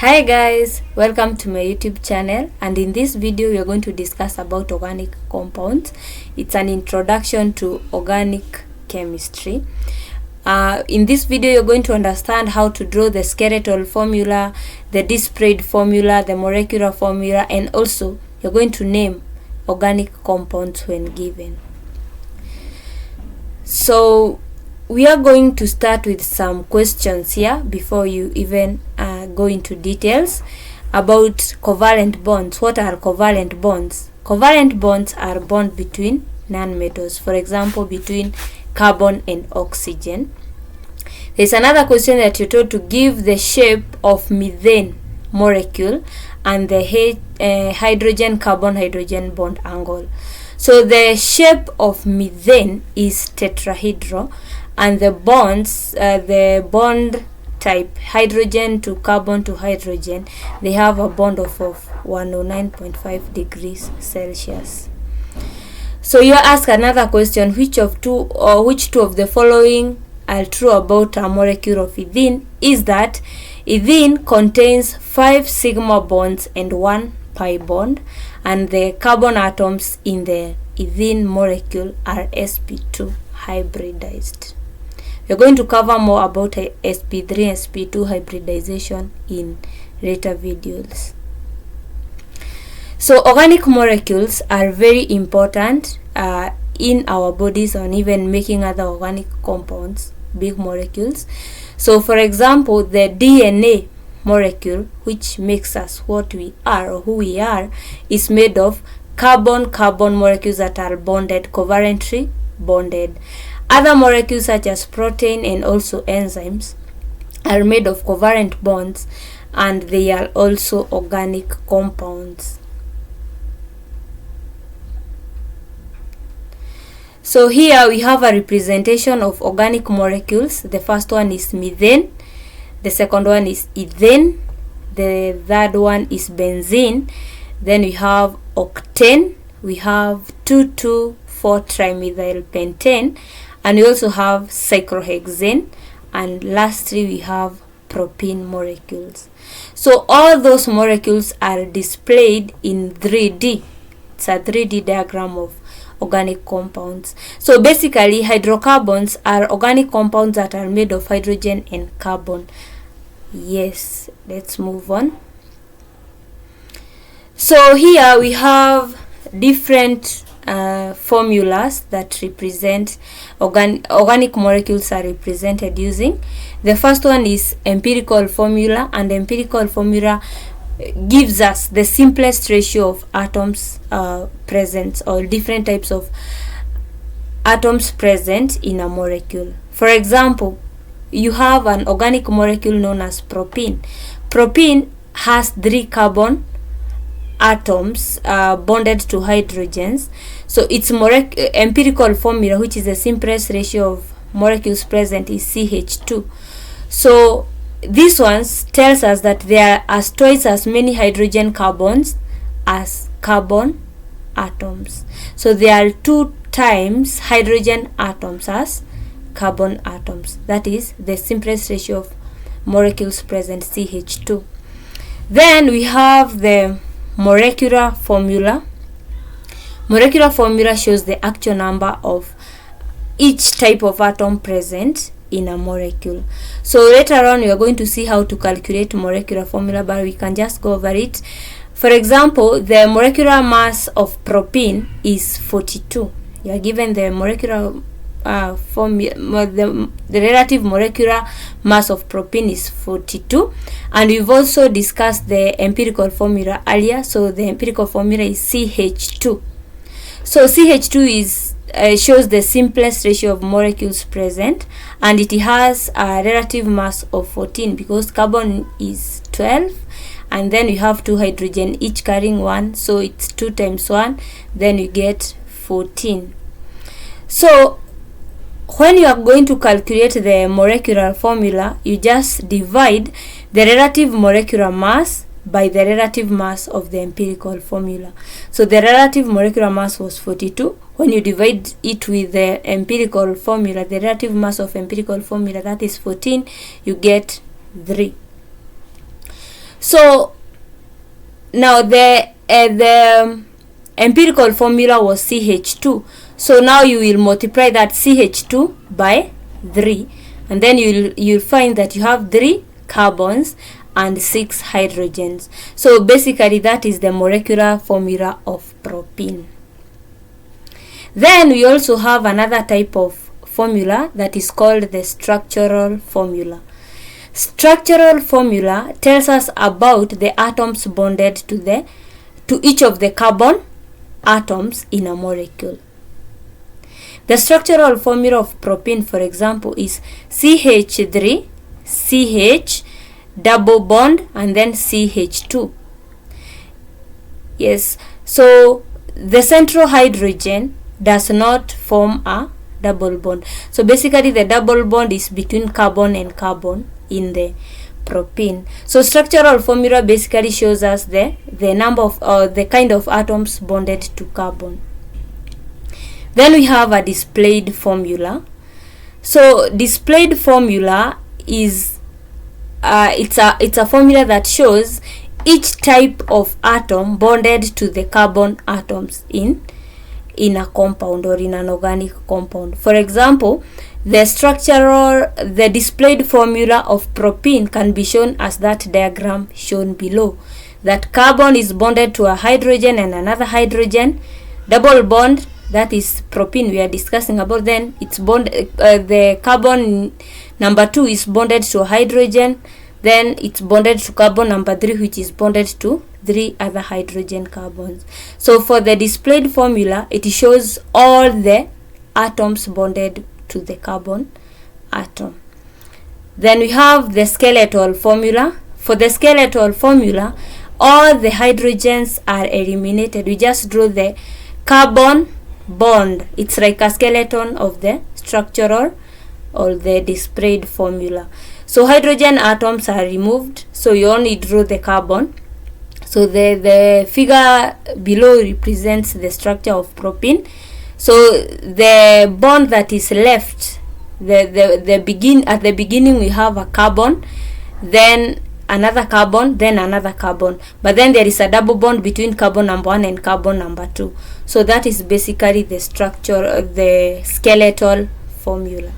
Hi guys, welcome to my YouTube channel, and in this video we are going to discuss about organic compounds. It's an introduction to organic chemistry. In this video you're going to understand how to draw the skeletal formula, the disparate formula, the molecular formula, and also you're going to name organic compounds when given. So we are going to start with some questions here before you even go into details about covalent bonds. What are covalent bonds? Covalent bonds are bonds between nonmetals, for example between carbon and oxygen. There's another question that you're told to give the shape of methane molecule and the hydrogen carbon hydrogen bond angle. So the shape of methane is tetrahedral, and the bonds, the bond type hydrogen to carbon to hydrogen, they have a bond of 109.5 degrees Celsius. So you ask another question: which two of the following are true about a molecule of ethene? Is that ethene contains 5 sigma bonds and 1 pi bond, and the carbon atoms in the ethene molecule are sp2 hybridized. We're going to cover more about sp3 and sp2 hybridization in later videos. So organic molecules are very important in our bodies, and even making other organic compounds, big molecules. So for example, the DNA molecule, which makes us what we are or who we are, is made of carbon-carbon molecules that are bonded, covalently bonded. Other molecules such as protein and also enzymes are made of covalent bonds, and they are also organic compounds. So here we have a representation of organic molecules. The first one is methane, the second one is ethane, the third one is benzene, then we have octane, we have 2,2,4-trimethylpentane, and we also have cyclohexane, and lastly we have propene molecules. So all those molecules are displayed in 3D. It's a 3D diagram of organic compounds. So basically hydrocarbons are organic compounds that are made of hydrogen and carbon. Yes, let's move on. So here we have different formulas that represent organic molecules are represented using. The first one is empirical formula, and the empirical formula gives us the simplest ratio of atoms present, or different types of atoms present in a molecule. For example, you have an organic molecule known as propene. Propene has 3 carbon atoms bonded to hydrogens. So its empirical formula, which is the simplest ratio of molecules present, is CH2. So this one tells us that there are twice as many hydrogen carbons as carbon atoms. So there are 2 times hydrogen atoms as carbon atoms. That is the simplest ratio of molecules present, CH2. Then we have the molecular formula. Molecular formula shows the actual number of each type of atom present in a molecule. So later on we are going to see how to calculate molecular formula, but we can just go over it. For example, the molecular mass of propene is 42. You are given the molecular the relative molecular mass of propene is 42, and we've also discussed the empirical formula earlier. So the empirical formula is CH2. So CH2 is shows the simplest ratio of molecules present, and it has a relative mass of 14 because carbon is 12, and then you have 2 hydrogen each carrying 1, so it's 2 times 1, then you get 14. So when you are going to calculate the molecular formula, you just divide the relative molecular mass by the relative mass of the empirical formula. So the relative molecular mass was 42. When you divide it with the empirical formula, the relative mass of empirical formula, that is 14, you get 3. So now the empirical formula was CH2. So now you will multiply that CH2 by 3, and then you'll find that you have 3 carbons and 6 hydrogens. So basically that is the molecular formula of propene. Then we also have another type of formula that is called the structural formula. Structural formula tells us about the atoms bonded to each of the carbon atoms in a molecule. The structural formula of propene, for example, is CH3, CH, double bond, and then CH2. Yes, so the central hydrogen does not form a double bond. So basically the double bond is between carbon and carbon in the propene. So structural formula basically shows us the number of the kind of atoms bonded to carbon. Then we have a displayed formula. So displayed formula is it's a formula that shows each type of atom bonded to the carbon atoms in a compound or in an organic compound. For example, the displayed formula of propene can be shown as that diagram shown below. That carbon is bonded to a hydrogen and another hydrogen, double bond, that is propene we are discussing about. Then it's the carbon number 2 is bonded to a hydrogen, then it's bonded to carbon number 3, which is bonded to 3 other hydrogen carbons. So for the displayed formula, it shows all the atoms bonded to the carbon atom. Then we have the skeletal formula. For the skeletal formula, all the hydrogens are eliminated. We just draw the carbon bond. It's like a skeleton of the structural or the displayed formula. So hydrogen atoms are removed, so you only draw the carbon. So the figure below represents the structure of propene. So the bond that is left, at the beginning we have a carbon, then another carbon, then another carbon, but then there is a double bond between carbon number 1 and carbon number 2. So that is basically the structure, the skeletal formula.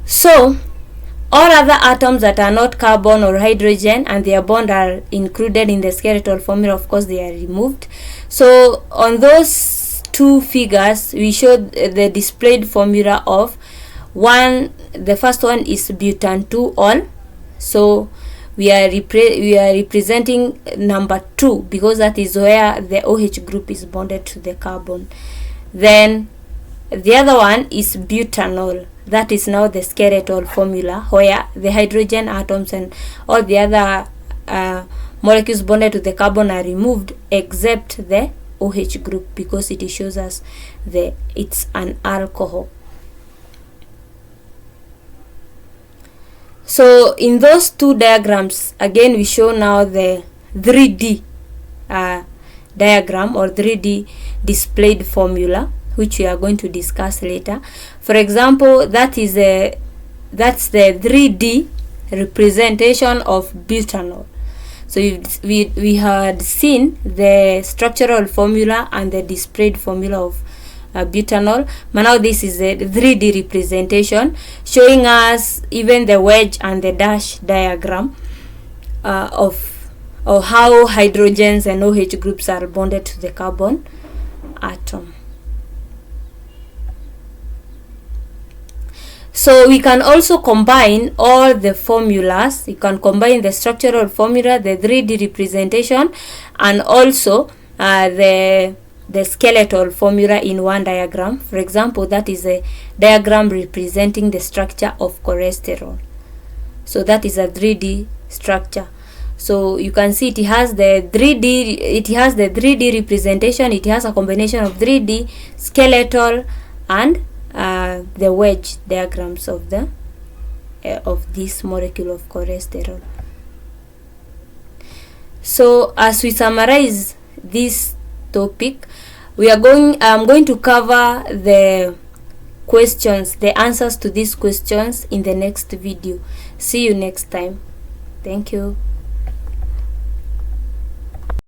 So all other atoms that are not carbon or hydrogen and their bond are included in the skeletal formula, of course they are removed. So on those two figures we showed the displayed formula of the first one is butane 2-ol. So we are representing number 2 because that is where the OH group is bonded to the carbon. Then the other one is butanol. That is now the skeletal formula, where the hydrogen atoms and all the other molecules bonded to the carbon are removed except the OH group, because it shows us it's an alcohol. So in those two diagrams, again we show now the 3D diagram or 3D displayed formula, which we are going to discuss later. For example, that's the 3D representation of butanol. So we had seen the structural formula and the displayed formula of butanol, but now this is a 3D representation showing us even the wedge and the dash diagram of how hydrogens and OH groups are bonded to the carbon atom. So we can also combine all the formulas. You can combine the structural formula, the 3D representation, and also the skeletal formula in one diagram. For example, that is a diagram representing the structure of cholesterol. So that is a 3D structure. So you can see it has the 3D representation. It has a combination of 3D, skeletal, and the wedge diagrams of this molecule of cholesterol. So as we summarize this topic, I'm going to cover the questions, the answers to these questions in the next video. See you next time. Thank you.